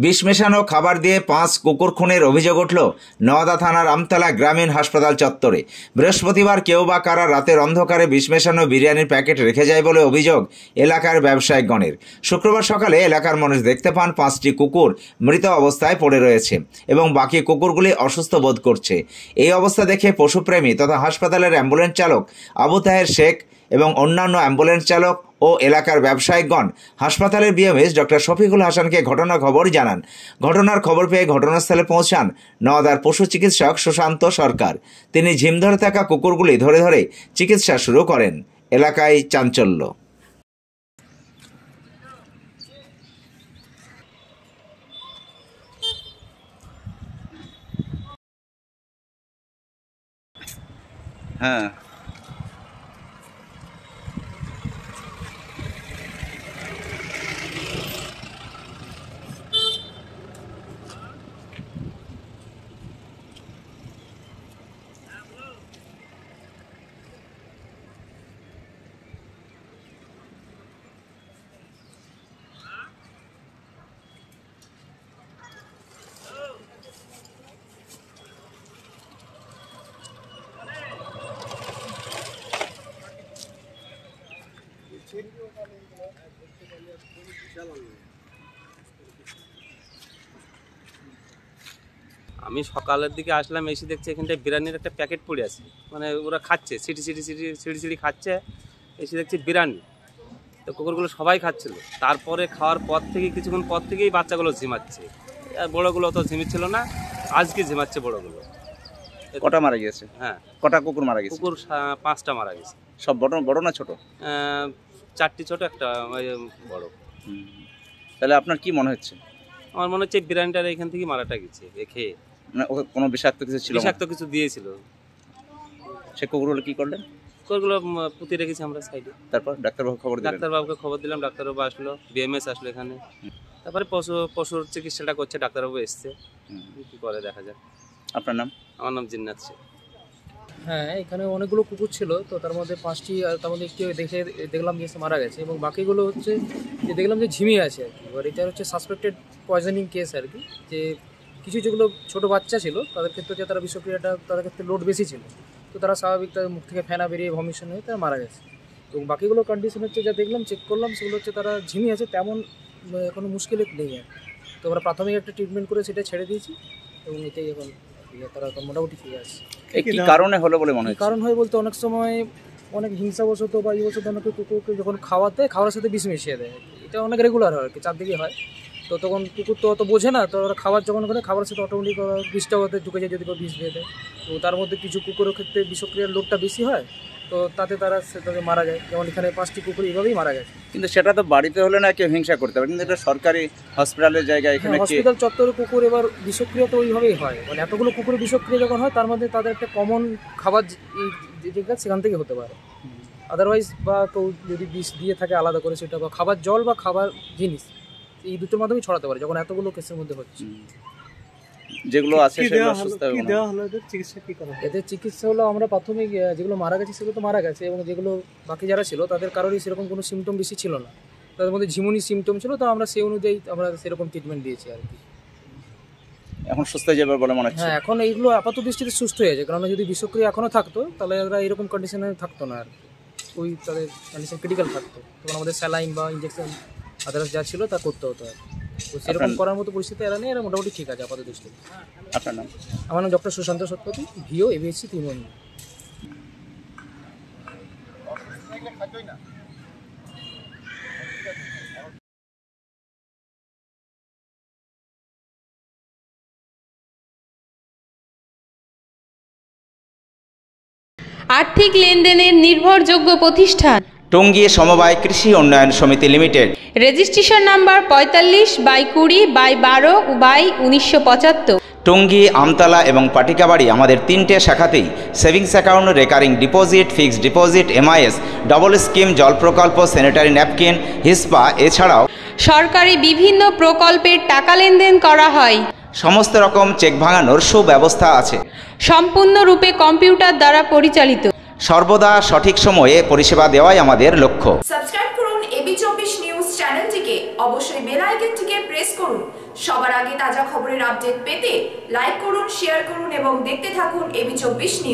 বিষ মেশানো খাবার দিয়ে 5 কুকুর খুনের অভিযোগ উঠল নওদা থানার আমতলা গ্রামীণ হাসপাতাল চত্বরে। বৃহস্পতিবার কেউ বা কারা রাতের অন্ধকারে বিষ মেশানো বিরিয়ানির প্যাকেট রেখে যায় বলে অভিযোগ এলাকার ব্যবসায়িকগণের। শুক্রবার সকালে এলাকার মানুষ দেখতে পান 5টি কুকুর মৃত অবস্থায় পড়ে রয়েছে এবং বাকি কুকুরগুলি অসুস্থ বোধ করছে। এই অবস্থা দেখে পশুপ্রেমী তথা হাসপাতালের অ্যাম্বুলেন্স চালক আবু তাহের শেখ এবং অন্যান্য অ্যাম্বুলেন্স চালক ও এলাকার ব্যবসায়িকগণ হাসপাতালের বিএমএস ডক্টর শফিকুল হাসানকে ঘটনার খবর জানান। ঘটনার খবর পেয়ে ঘটনাস্থলে পৌঁছান নওদার পশু চিকিৎসক সুশান্ত সরকার। তিনি ঝিম ধরে থাকা কুকুরগুলি ধরে ধরে চিকিৎসা শুরু করেন। এলাকায় চাঞ্চল্য। হ্যাঁ, আমি সকালের দিকে আসলাম, এসে দেখছি এখানটায় বিরিয়ানির একটা প্যাকেট পড়ে আছে, মানে ওরা খাচ্ছে, সিটি খাচ্ছে। এসে দেখছি বিরিয়ানি, তো কুকুরগুলো সবাই খাচ্ছিল। তারপরে খাওয়ার পর থেকে কিছুক্ষণ পর থেকেই বাচ্চাগুলো ঝিমাচ্ছে, আর বড়োগুলো তো ঝিমিচ্ছিল না, আজকে ঝিমাচ্ছে বড়োগুলো। কটা মারা গেছে? হ্যাঁ, কটা কুকুর মারা গেছে? কুকুর 5টা মারা গেছে। সব বড় না ছোট? 4টি ছোট, একটা বড়। তাহলে আপনার কি মনে হচ্ছে? আমার মনে হচ্ছে বিরিয়ানিটার এখান থেকে মারাটা গেছে খেয়ে, মানে কোনো বিষাক্ত কিছু ছিল? বিষাক্ত কিছু দিয়েছিল। সে কুকুরগুলো কি করলেন? কুকুরগুলো পুঁতে রেখেছি আমরা সাইডে। তারপর ডাক্তারবাবুকে খবর দিলাম, ডাক্তারবাবু আসলো, বিএমএস আসলো এখানে। তারপরে পশুর চিকিৎসাটা করছে, ডাক্তারবাবু এসছে, কি করে দেখা যায়। আপনার নাম? আমার নাম জিন্নাত শেখ। হ্যাঁ, এখানে অনেকগুলো কুকুর ছিল, তো তার মধ্যে 5টি, তার মধ্যে একটি দেখলাম যে মারা গেছে, এবং বাকিগুলো হচ্ছে যে দেখলাম যে ঝিমিয়ে আছে আর কি। এবার এটা হচ্ছে সাসপেক্টেড পয়জনিং কেস আর কি, যে কিছু যেগুলো ছোটো বাচ্চা ছিল তাদের ক্ষেত্রে যে তারা বিষক্রিয়াটা তাদের ক্ষেত্রে লোড বেশি ছিল, তো তারা স্বাভাবিক তাদের মুখ থেকে ফেনা বেরিয়ে ভমিশন হয়ে তারা মারা গেছে। এবং বাকিগুলো কন্ডিশন হচ্ছে যা দেখলাম, চেক করলাম, সেগুলো হচ্ছে তারা ঝিমিয়ে আছে, তেমন কোনো মুশকিল নেই আর। তো আমরা প্রাথমিক একটা ট্রিটমেন্ট করে সেটা ছেড়ে দিয়েছি, এবং এটাই এখন তারা মোটামুটি ঠিক আছে। কি কারণে হলো বলে মনে হয়? কারণ হয় বলতে অনেক সময় অনেক হিংসাবশত বা ইবশত অনেকে কুকুরকে যখন খাওয়ার সাথে বিষ মিশিয়ে দেয়, এটা অনেক রেগুলার হয় আর কি, চারদিকে হয়। তো তখন কুকুর তো অত বোঝে না, তো ওরা খাবার যখন করে খাবারের সাথে অটোমেটিক বিষটা ওদের ঢুকে যায়, যদি কেউ বিষ দিয়ে দেয়। তো তার মধ্যে কিছু কুকুরের ক্ষেত্রে বিষক্রিয়ার লোডটা বেশি হয়, তো তাতে তাদের মারা যায়। যেমন এখানে 5টি কুকুর এইভাবেই মারা গেছে। কিন্তু সেটা তো বাড়িতে হলে না কেউ হিংসা করতে পারে, কিন্তু এটা সরকারি হসপিটালের জায়গায়, এখানে হসপিটাল চত্বরে কুকুর, এবার বিষক্রিয়া তো ওইভাবেই হয়, মানে এতগুলো কুকুরের বিষক্রিয়া যখন হয় তার মধ্যে তাদের একটা কমন খাবার যেটা সেখান থেকে হতে পারে। আদারওয়াইজ বা কেউ যদি বিষ দিয়ে থাকে আলাদা করে, সেটা বা খাবার জল বা খাবার জিনিস, এই দুটোর মাধ্যমে ছড়াতে পারে যখন এতগুলো কেসের মধ্যে হচ্ছে। যেগুলো আছে এদের চিকিৎসা হলো, আমরা প্রাথমিক যেগুলো মারা গেছে সেগুলো তো মারা গেছে, এবং যেগুলো বাকি যারা ছিল তাদের কারোরই সেরকম কোনো সিমটম বেশি ছিল না, তাদের মধ্যে ঝিমুনি সিমটম ছিল, তো আমরা সেই অনুযায়ী আমরা সেরকম ট্রিটমেন্ট দিয়েছি আর কি। এখন সুস্থ হয়ে যাবে বলে মনে হচ্ছে? হ্যাঁ, এখন এইগুলো আপাতত দৃষ্টিতে সুস্থ হয়ে যায়, কারণ যদি বিষক্রিয়া এখনও থাকতো তাহলে এরা এরকম কন্ডিশনে থাকতো না আর কি, ওই তাদের কন্ডিশন ক্রিটিক্যাল থাকতো, তখন আমাদের স্যালাইন বা ইঞ্জেকশন আদার্স যা ছিল তা করতে হতো আর। তো সেরকম করার মতো পরিস্থিতি এরা নেই, এরা মোটামুটি ঠিক আছে আপাতত দৃষ্টিতে। আপনার নাম? আমার নাম ডক্টর সুশান্ত সৎপতি, ভিও এবিএসসি তৃণমূল। আর্থিক লেনদেনের নির্ভরযোগ্য প্রতিষ্ঠান টঙ্গী সমবায় কৃষি উন্নয়ন সমিতি limited. Registration number 45/20/12/1975। Tongi, Amtala এবং পাটিকাবাড়ি আমাদের 3টে শাখাতেই savings account, recurring deposit, fixed deposit, MIS, double scheme, জল প্রকল্প, স্যানিটারি ন্যাপকিন, হিসপা, এছাড়াও সরকারি বিভিন্ন প্রকল্পের টাকা লেনদেন করা হয়। সমস্ত রকম চেক ভাঙানোর সুব্যবস্থা আছে। সম্পূর্ণরূপে কম্পিউটার দ্বারা পরিচালিত। সর্বদা সঠিক সময়ে পরিষেবা দেওয়াই আমাদের লক্ষ্য। সাবস্ক্রাইব করুন এবি 24 নিউজ চ্যানেলটিকে। থেকে অবশ্যই বেল আইকনটিকে প্রেস করুন। সবার আগে তাজা খবরের আপডেট পেতে লাইক করুন, শেয়ার করুন এবং দেখতে থাকুন এবি 24 নিউজ।